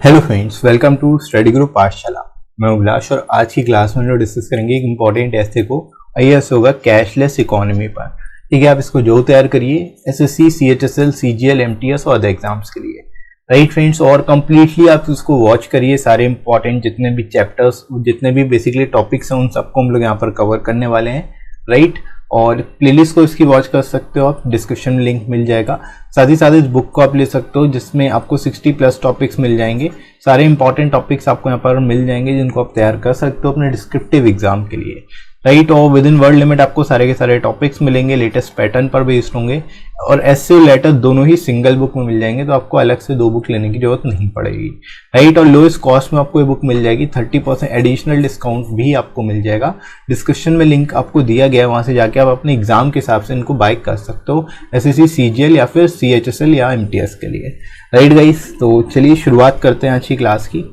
Hello friends, welcome to study group Pathshala. मैं अभिलाष और आज की क्लास में जो डिस्कस करेंगे एक इम्पॉर्टेंट ऐसे को आईएएस होगा कैशलेस इकोनॉमी पर। ठीक है, आप इसको जो तैयार करिए एसएससी, सीएचएसएल, सीजीएल, एमटीएस और अदर एग्जाम्स के लिए। राइट फ्रेंड्स, और कम्प्लीटली आप इसको वॉच करिए। सारे इंपॉर्टेंट जितने भी चैप्टर्स, जितने भी बेसिकली टॉपिक्स हैं उन सबको हम लोग यहाँ पर कवर करने वाले हैं। राइट, और प्लेलिस्ट को इसकी वॉच कर सकते हो आप, डिस्क्रिप्शन में लिंक मिल जाएगा। साथ ही साथ इस बुक को आप ले सकते हो जिसमें आपको 60+ टॉपिक्स मिल जाएंगे। सारे इंपॉर्टेंट टॉपिक्स आपको यहाँ पर मिल जाएंगे जिनको आप तैयार कर सकते हो अपने डिस्क्रिप्टिव एग्जाम के लिए। राइट, और विद इन वर्ड लिमिट आपको सारे के सारे टॉपिक्स मिलेंगे, लेटेस्ट पैटर्न पर बेस्ड होंगे और एस्से और लेटर दोनों ही सिंगल बुक में मिल जाएंगे, तो आपको अलग से 2 बुक लेने की जरूरत नहीं पड़ेगी। राइट, और लोएस्ट कॉस्ट में आपको ये बुक मिल जाएगी। 30% एडिशनल डिस्काउंट भी आपको मिल जाएगा। डिस्क्रिप्शन में लिंक आपको दिया गया है, वहां से जाके आप अपने एग्जाम के हिसाब से इनको बाय कर सकते हो, एसएससी, सीजीएल या फिर सीएचएसएल या एमटीएस के लिए। राइट गाइस, तो चलिए शुरुआत करते हैं आज की क्लास की।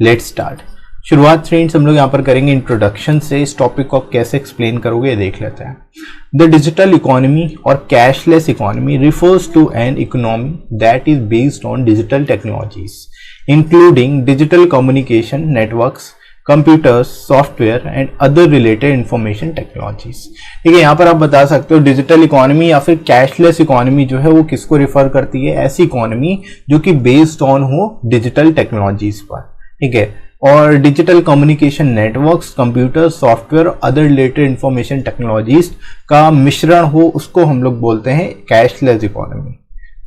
Let's start. शुरुआत फ्रेंड्स हम लोग यहाँ पर करेंगे इंट्रोडक्शन से। इस टॉपिक को आप कैसे एक्सप्लेन करोगे ये देख लेते हैं। द डिजिटल इकोनॉमी और cashless economy refers to an economy that is based on digital technologies including digital communication networks, computers, software and other related information technologies. ठीक है, यहाँ पर आप बता सकते हो डिजिटल इकोनॉमी या फिर कैशलेस इकोनॉमी जो है वो किसको रिफर करती है। ऐसी इकोनॉमी जो कि बेस्ड ऑन हो डिजिटल टेक्नोलॉजीज पर। ठीक है, और digital communication networks, computer, software, other related information technologies का मिश्रण हो, उसको हम लोग बोलते हैं cashless economy.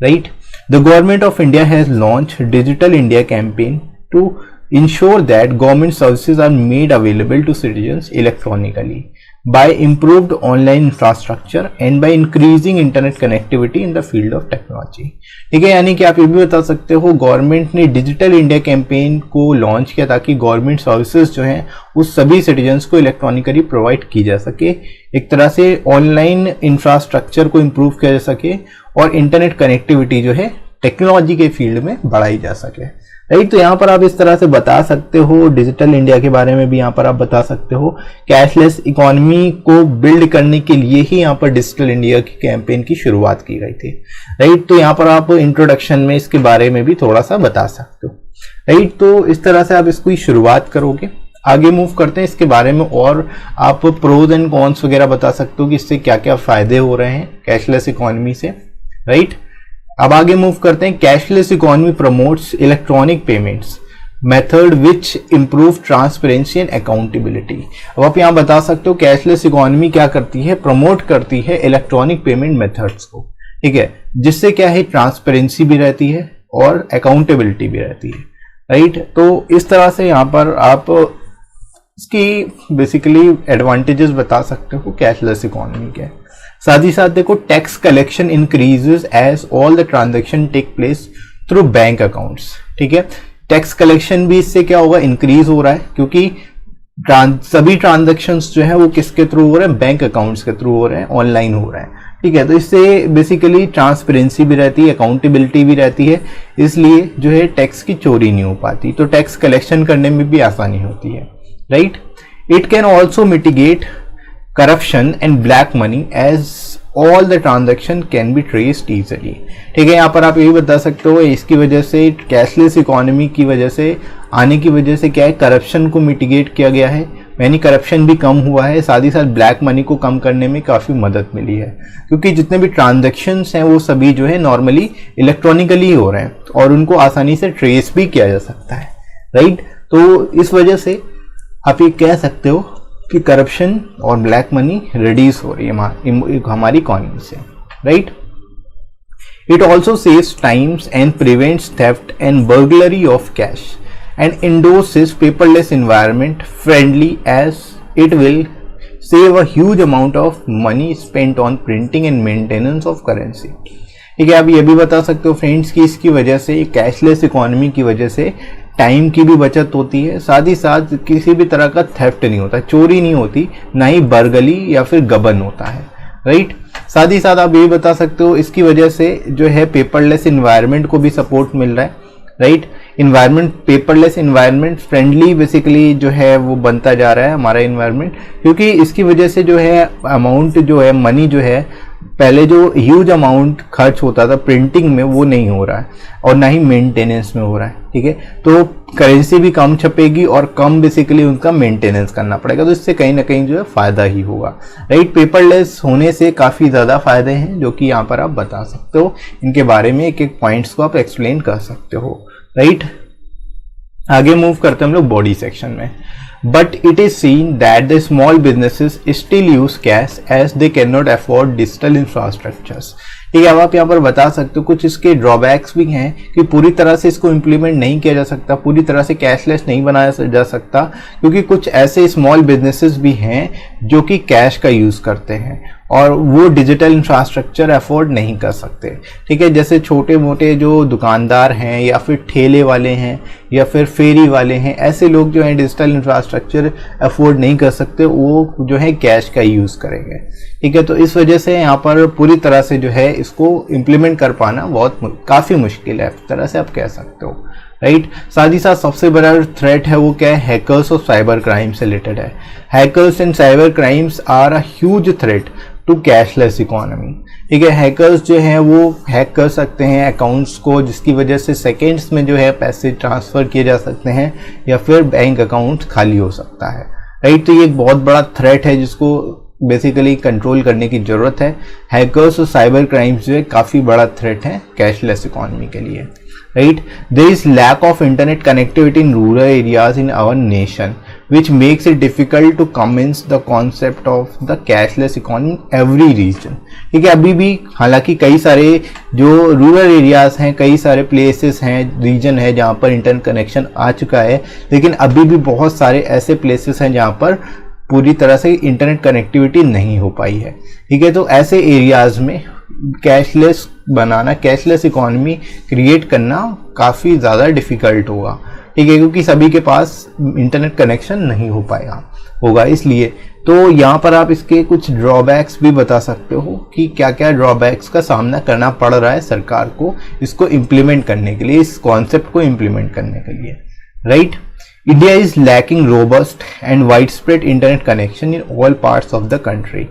Right, the government of India has launch digital India campaign to ensure that government services are made available to citizens electronically by improved online infrastructure and by increasing internet connectivity in the field of technology। ठीक है, यानी कि आप ये भी बता सकते हो गवर्नमेंट ने डिजिटल इंडिया कैंपेन को लॉन्च किया ताकि गवर्नमेंट सर्विसेज जो हैं उस सभी सिटीजन्स को इलेक्ट्रॉनिकली प्रोवाइड की जा सके, एक तरह से ऑनलाइन इंफ्रास्ट्रक्चर को इम्प्रूव किया जा सके और इंटरनेट कनेक्टिविटी जो है टेक्नोलॉजी के फील्ड में बढ़ाई जा सके। राइट, तो यहाँ पर आप इस तरह से बता सकते हो, डिजिटल इंडिया के बारे में भी यहाँ पर आप बता सकते हो। कैशलेस इकोनॉमी को बिल्ड करने के लिए ही यहाँ पर डिजिटल इंडिया की कैंपेन की शुरुआत की गई थी। राइट, तो यहाँ पर आप इंट्रोडक्शन में इसके बारे में भी थोड़ा सा बता सकते हो। राइट, तो इस तरह से आप इसकी शुरुआत करोगे। आगे मूव करते हैं इसके बारे में, और आप प्रोज एंड कॉन्स वगैरह बता सकते हो कि इससे क्या क्या फायदे हो रहे हैं कैशलेस इकोनॉमी से। राइट, अब आगे मूव करते हैं। Cashless economy promotes electronic payments method which improve transparency and accountability. अब आप यहाँ बता सकते हो कैशलेस इकोनॉमी क्या करती है, प्रमोट करती है इलेक्ट्रॉनिक पेमेंट मेथड्स को। ठीक है, जिससे क्या है ट्रांसपेरेंसी भी रहती है और अकाउंटेबिलिटी भी रहती है। राइट, तो इस तरह से यहाँ पर आप इसकी बेसिकली एडवांटेजेस बता सकते हो कैशलेस इकोनॉमी के। साथ ही साथ देखो, tax collection increases as all the transaction take place through bank accounts. ठीक है, टैक्स कलेक्शन भी इससे क्या होगा, इंक्रीज हो रहा है, क्योंकि सभी ट्रांजैक्शंस जो है वो किसके थ्रू हो रहे हैं, बैंक अकाउंट्स के थ्रू हो रहे हैं, ऑनलाइन हो रहे हैं। ठीक है, तो इससे बेसिकली ट्रांसपेरेंसी भी रहती है, अकाउंटेबिलिटी भी रहती है, इसलिए जो है टैक्स की चोरी नहीं हो पाती, तो टैक्स कलेक्शन करने में भी आसानी होती है। Right, it can also mitigate corruption and black money as all the transaction can be traced easily। ठीक है, यहाँ पर आप यही बता सकते हो इसकी वजह से, कैशलेस इकोनॉमी की वजह से आने की वजह से क्या है, करप्शन को मिटिगेट किया गया है, यानी करप्शन भी कम हुआ है। साथ ही साथ ब्लैक मनी को कम करने में काफ़ी मदद मिली है, क्योंकि जितने भी ट्रांजेक्शन्स हैं वो सभी जो है नॉर्मली इलेक्ट्रॉनिकली हो रहे हैं और उनको आसानी से ट्रेस भी किया जा सकता है। राइट, तो इस वजह से आप ये कह सकते हो कि करप्शन और ब्लैक मनी रिड्यूस हो रही है हमारी इकोनॉमी से। Right, it also saves times and prevents theft and burglary of cash and endorses paperless environment friendly as it will save a huge amount of money spent on printing and maintenance of currency. ठीक है, आप ये भी बता सकते हो friends कि इसकी वजह से, कैशलेस इकोनॉमी की वजह से टाइम की भी बचत होती है, साथ ही साथ किसी भी तरह का थेफ्ट नहीं होता, चोरी नहीं होती, ना ही बरगली या फिर गबन होता है। राइट, साथ ही साथ आप ये बता सकते हो इसकी वजह से जो है पेपरलेस इन्वायरमेंट को भी सपोर्ट मिल रहा है। Right, environment, paperless environment friendly basically जो है वो बनता जा रहा है हमारा इन्वायरमेंट, क्योंकि इसकी वजह से जो है अमाउंट जो है, मनी जो है पहले जो ह्यूज अमाउंट खर्च होता था प्रिंटिंग में वो नहीं हो रहा है और ना ही मेंटेनेंस में हो रहा है, ठीक है। तो करेंसी भी कम छपेगी और कम बेसिकली उनका मेंटेनेंस करना पड़ेगा, तो इससे कहीं ना कहीं जो है फायदा ही होगा, राइट। पेपरलेस होने से काफ़ी ज़्यादा फायदे हैं जो कि यहाँ पर आप बता सकते हो, इनके बारे में एक एक पॉइंट्स को आप एक्सप्लेन कर सकते हो, राइट। आगे मूव करते हैं हम लोग बॉडी सेक्शन में। But it is seen that the small businesses still use cash as they cannot afford digital infrastructures. ठीक है, अब आप यहाँ पर बता सकते हो कुछ इसके ड्रॉबैक्स भी हैं कि पूरी तरह से इसको इम्प्लीमेंट नहीं किया जा सकता, पूरी तरह से कैशलेस नहीं बनाया जा सकता, क्योंकि कुछ ऐसे स्मॉल बिजनेसेस भी हैं जो कि कैश का यूज़ करते हैं और वो डिजिटल इंफ्रास्ट्रक्चर अफोर्ड नहीं कर सकते, ठीक है। जैसे छोटे मोटे जो दुकानदार हैं या फिर ठेले वाले हैं या फिर फेरी वाले हैं, ऐसे लोग जो हैं डिजिटल इंफ्रास्ट्रक्चर अफोर्ड नहीं कर सकते, वो जो है कैश का यूज़ करेंगे, ठीक है। तो इस वजह से यहाँ पर पूरी तरह से जो है इसको इम्प्लीमेंट कर पाना काफ़ी मुश्किल है, इस तरह से आप कह सकते हो, राइट। साथ ही साथ सबसे बड़ा थ्रेट है वो क्या है, हैकर्स और साइबर क्राइम से रिलेटेड है। Hackers and cyber crimes are a huge threat to cashless economy, ठीक है। हैकर्स जो हैं वो हैक कर सकते हैं अकाउंट्स को, जिसकी वजह से सेकेंड्स में जो है पैसे ट्रांसफ़र किए जा सकते हैं या फिर बैंक अकाउंट खाली हो सकता है, राइट। तो ये एक बहुत बड़ा थ्रेट है जिसको बेसिकली कंट्रोल करने की ज़रूरत है। हैकर्स और साइबर क्राइम्स जो है काफ़ी बड़ा थ्रेट है कैशलेस इकोनॉमी के लिए, right. There is lack of internet connectivity in rural areas in our nation which makes it difficult to commence the concept of the cashless economy in every region, ठीक है। अभी भी हालांकि कई सारे जो रूरल एरियाज हैं, कई सारे प्लेसेस हैं, रीजन है जहाँ पर इंटरनेट कनेक्शन आ चुका है, लेकिन अभी भी बहुत सारे ऐसे प्लेसेस हैं जहाँ पर पूरी तरह से इंटरनेट कनेक्टिविटी नहीं हो पाई है, ठीक है। तो ऐसे एरियाज में कैशलेस बनाना, कैशलेस इकोनॉमी क्रिएट करना काफ़ी ज़्यादा डिफ़िकल्ट होगा, ठीक है, क्योंकि सभी के पास इंटरनेट कनेक्शन नहीं हो पाएगा होगा। इसलिए तो यहाँ पर आप इसके कुछ ड्रॉबैक्स भी बता सकते हो कि क्या क्या ड्रॉबैक्स का सामना करना पड़ रहा है सरकार को इसको इम्प्लीमेंट करने के लिए, इस कॉन्सेप्ट को इम्प्लीमेंट करने के लिए, right. India is lacking robust and wide spread internet connection in all parts of the country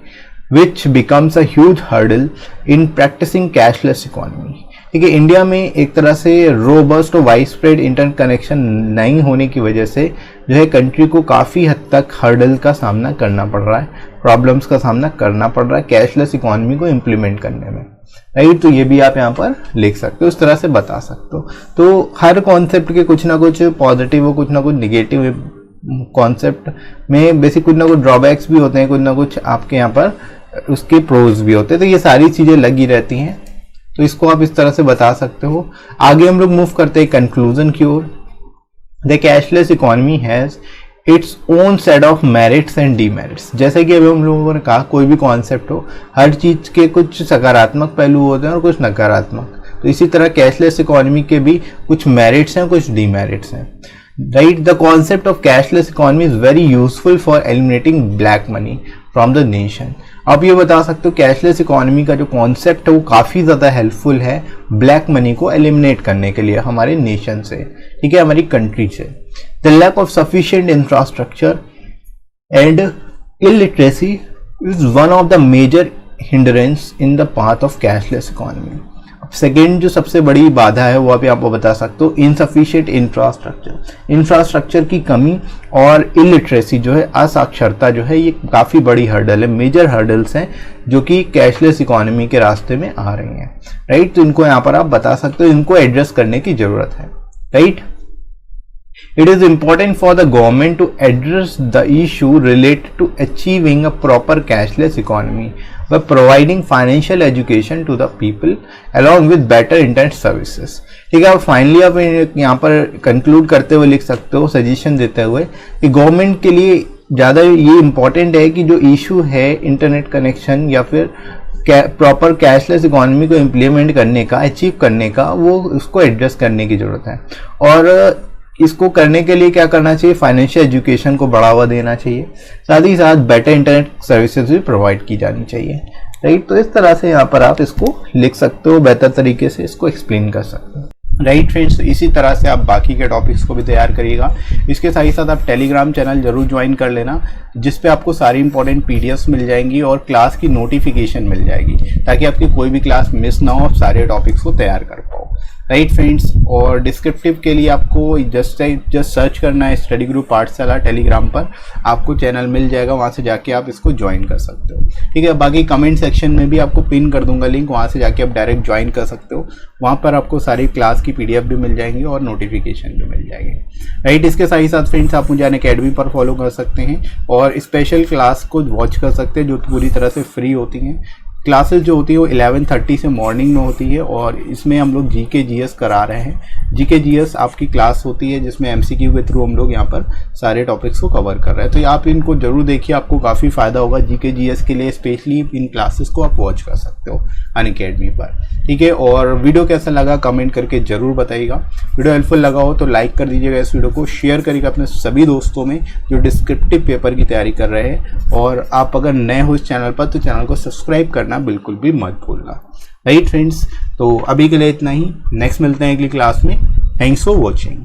which becomes a huge hurdle in practicing cashless economy, ठीक है। इंडिया में एक तरह से रोबस्ट और वाइड स्प्रेड इंटरनेट कनेक्शन नहीं होने की वजह से जो है कंट्री को काफ़ी हद तक हर्डल का सामना करना पड़ रहा है, प्रॉब्लम्स का सामना करना पड़ रहा है कैशलेस इकोनॉमी को इम्प्लीमेंट करने में, राइट। तो ये भी आप यहाँ पर लिख सकते हो, उस तरह से बता सकते हो। तो हर कॉन्सेप्ट के कुछ ना कुछ पॉजिटिव और कुछ ना कुछ निगेटिव कॉन्सेप्ट में बेसिक कुछ ना कुछ ड्रॉबैक्स भी होते हैं, कुछ ना कुछ आपके यहाँ पर उसके प्रोज भी होते हैं, तो ये सारी चीज़ें लगी रहती हैं, तो इसको आप इस तरह से बता सकते हो। आगे हम लोग मूव करते हैं कंक्लूजन की ओर। The cashless economy has its own set of merits and demerits. जैसे कि अभी हम लोगों ने कहा कोई भी कॉन्सेप्ट हो, हर चीज़ के कुछ सकारात्मक पहलू होते हैं और कुछ नकारात्मक, तो इसी तरह कैशलेस इकोनॉमी के भी कुछ मेरिट्स हैं, कुछ डीमेरिट्स हैं, right. The concept of cashless economy is very useful for eliminating black money from the nation. आप ये बता सकते हो कैशलेस इकोनॉमी का जो कॉन्सेप्ट है वो काफ़ी ज़्यादा हेल्पफुल है ब्लैक मनी को एलिमिनेट करने के लिए हमारे नेशन से, ठीक है, हमारी कंट्री से। The lack of sufficient infrastructure and illiteracy is one of the major hindrance in the path of cashless economy. Second जो सबसे बड़ी बाधा है वो अभी आपको बता सकते हो, इनसफिशिएंट इंफ्रास्ट्रक्चर की कमी और इलिटरेसी जो है, असाक्षरता जो है, ये काफ़ी बड़ी हर्डल है, मेजर हर्डल्स हैं जो कि कैशलेस इकोनॉमी के रास्ते में आ रही हैं, राइट। तो इनको यहाँ पर आप बता सकते हो, इनको एड्रेस करने की जरूरत है, right. It is important for the government to address the issue related to achieving a proper cashless economy by providing financial education to the people along with better internet services, ठीक है। अब finally आप यहाँ पर conclude करते हुए लिख सकते हो, सजेशन देते हुए कि गवर्नमेंट के लिए ज़्यादा ये इम्पॉर्टेंट है कि जो इशू है इंटरनेट कनेक्शन या फिर प्रॉपर कैशलेस इकोनॉमी को इम्प्लीमेंट करने का, अचीव करने का, वो उसको एड्रेस करने की ज़रूरत है। और इसको करने के लिए क्या करना चाहिए, फाइनेंशियल एजुकेशन को बढ़ावा देना चाहिए, साथ ही साथ बेटर इंटरनेट सर्विसेज भी प्रोवाइड की जानी चाहिए, राइट। तो इस तरह से यहाँ पर आप इसको लिख सकते हो, बेहतर तरीके से इसको एक्सप्लेन कर सकते हो। राइट फ्रेंड्स, इसी तरह से आप बाकी के टॉपिक्स को भी तैयार करिएगा। इसके साथ ही साथ आप टेलीग्राम चैनल जरूर ज्वाइन कर लेना, जिस पे आपको सारी इंपॉर्टेंट पीडीएफ्स मिल जाएंगी और क्लास की नोटिफिकेशन मिल जाएगी, ताकि आपकी कोई भी क्लास मिस ना हो, आप सारे टॉपिक्स को तैयार कर पाओ। राइट फ्रेंड्स, और डिस्क्रिप्टिव के लिए आपको जस्ट सर्च करना है स्टडी ग्रुप पाठशाला टेलीग्राम पर, आपको चैनल मिल जाएगा, वहाँ से जाके आप इसको ज्वाइन कर सकते हो। ठीक है, बाकी कमेंट सेक्शन में भी आपको पिन कर दूंगा लिंक, वहाँ से जाके आप डायरेक्ट ज्वाइन कर सकते हो। वहाँ पर आपको सारी क्लास की पीडीएफ भी मिल जाएंगी और नोटिफिकेशन भी मिल जाएंगे। राइट, इसके साथ ही साथ फ्रेंड्स आप मुझे अनअकैडमी पर फॉलो कर सकते हैं और स्पेशल क्लास को वॉच कर सकते हैं, जो पूरी तरह से फ्री होती हैं। क्लासेस जो होती है वो 11:30 से मॉर्निंग में होती है, और इसमें हम लोग जीके जीएस करा रहे हैं। जीके जीएस आपकी क्लास होती है, जिसमें एमसीक्यू के थ्रू हम लोग यहाँ पर सारे टॉपिक्स को कवर कर रहे हैं। तो आप इनको जरूर देखिए, आपको काफ़ी फायदा होगा। जीके जीएस के लिए स्पेशली इन क्लासेस को आप वॉच कर सकते हो अनअकैडमी पर। ठीक है, और वीडियो कैसा लगा कमेंट करके जरूर बताइएगा। वीडियो हेल्पफुल लगा हो तो लाइक कर दीजिएगा, इस वीडियो को शेयर करिएगा अपने सभी दोस्तों में जो डिस्क्रिप्टिव पेपर की तैयारी कर रहे हैं। और आप अगर नए हो इस चैनल पर तो चैनल को सब्सक्राइब करना बिल्कुल भी मत भूलना। राइट फ्रेंड्स, तो अभी के लिए इतना ही, नेक्स्ट मिलते हैं अगली क्लास में। Thanks for watching.